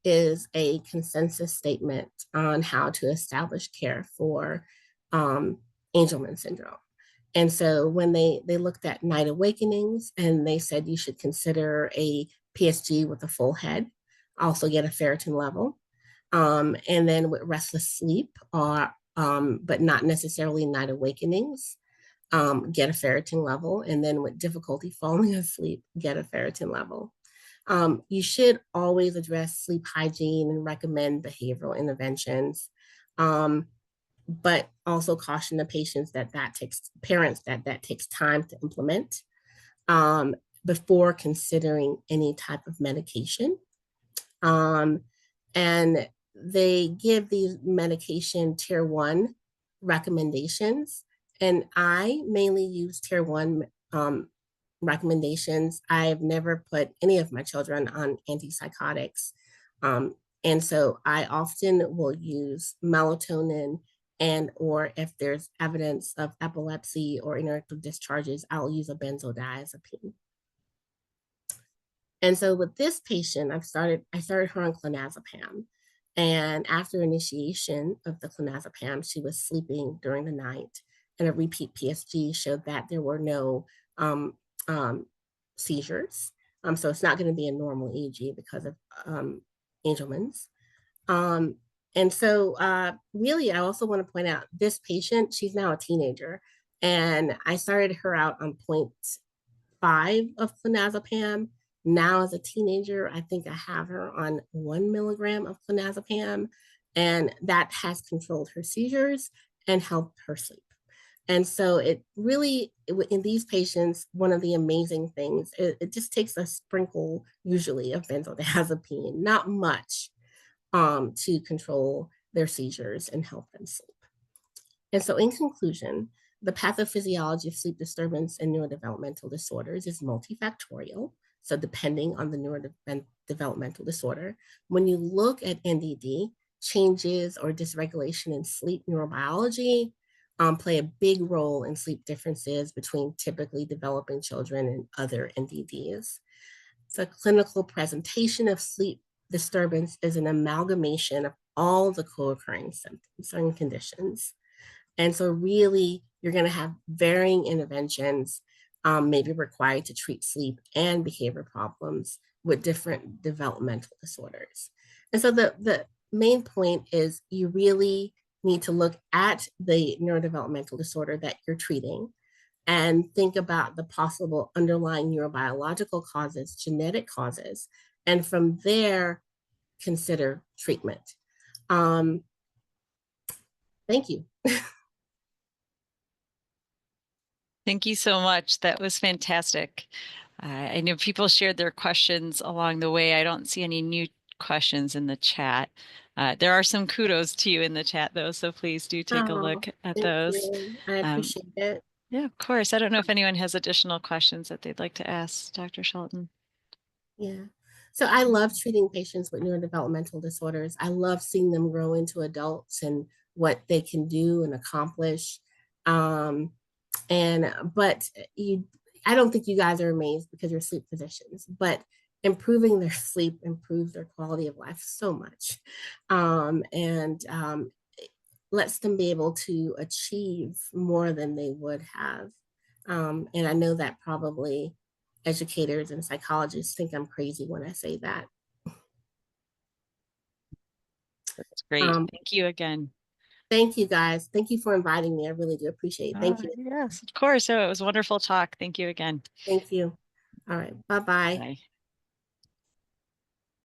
is a consensus statement on how to establish care for Angelman syndrome. And so when they looked at night awakenings, and they said you should consider a PSG with a full head, also get a ferritin level. And then with restless sleep, but not necessarily night awakenings, get a ferritin level. And then with difficulty falling asleep, get a ferritin level. You should always address sleep hygiene and recommend behavioral interventions, but also caution the patients that takes time to implement before considering any type of medication. And they give these medication tier 1 recommendations, and I mainly use tier 1 recommendations. I've never put any of my children on antipsychotics. And so I often will use melatonin, and or if there's evidence of epilepsy or interictal discharges, I'll use a benzodiazepine. And so with this patient, I started her on clonazepam. And after initiation of the clonazepam, she was sleeping during the night, and a repeat PSG showed that there were no seizures. So it's not going to be a normal EEG because of Angelman's. And so really, I also want to point out this patient, she's now a teenager, and I started her out on 0.5 of clonazepam. Now as a teenager, I think I have her on 1 milligram of clonazepam, and that has controlled her seizures and helped her sleep. And so it really, in these patients, one of the amazing things, it just takes a sprinkle usually of benzodiazepine, not much, to control their seizures and help them sleep. And so in conclusion, the pathophysiology of sleep disturbance and neurodevelopmental disorders is multifactorial. So depending on the neurodevelopmental disorder, when you look at NDD, changes or dysregulation in sleep neurobiology play a big role in sleep differences between typically developing children and other NDDs. The clinical presentation of sleep disturbance is an amalgamation of all the co-occurring symptoms and conditions. And so really, you're going to have varying interventions maybe required to treat sleep and behavior problems with different developmental disorders. And so the main point is you really need to look at the neurodevelopmental disorder that you're treating and think about the possible underlying neurobiological causes, genetic causes, and from there, consider treatment. Thank you. Thank you so much. That was fantastic. I know people shared their questions along the way. I don't see any new questions in the chat. There are some kudos to you in the chat, though, so please do take a look at Thank those. you. I appreciate it. Yeah, of course. I don't know if anyone has additional questions that they'd like to ask Dr. Shelton. Yeah. So I love treating patients with neurodevelopmental disorders. I love seeing them grow into adults and what they can do and accomplish. But I don't think you guys are amazed because you're sleep physicians, but improving their sleep improves their quality of life so much. It lets them be able to achieve more than they would have. And I know that probably educators and psychologists think I'm crazy when I say that. That's great. Thank you again. Thank you guys. Thank you for inviting me. I really do appreciate it. Thank you. Yes, of course. Oh, it was a wonderful talk. Thank you again. Thank you. All right. Bye-bye. Bye.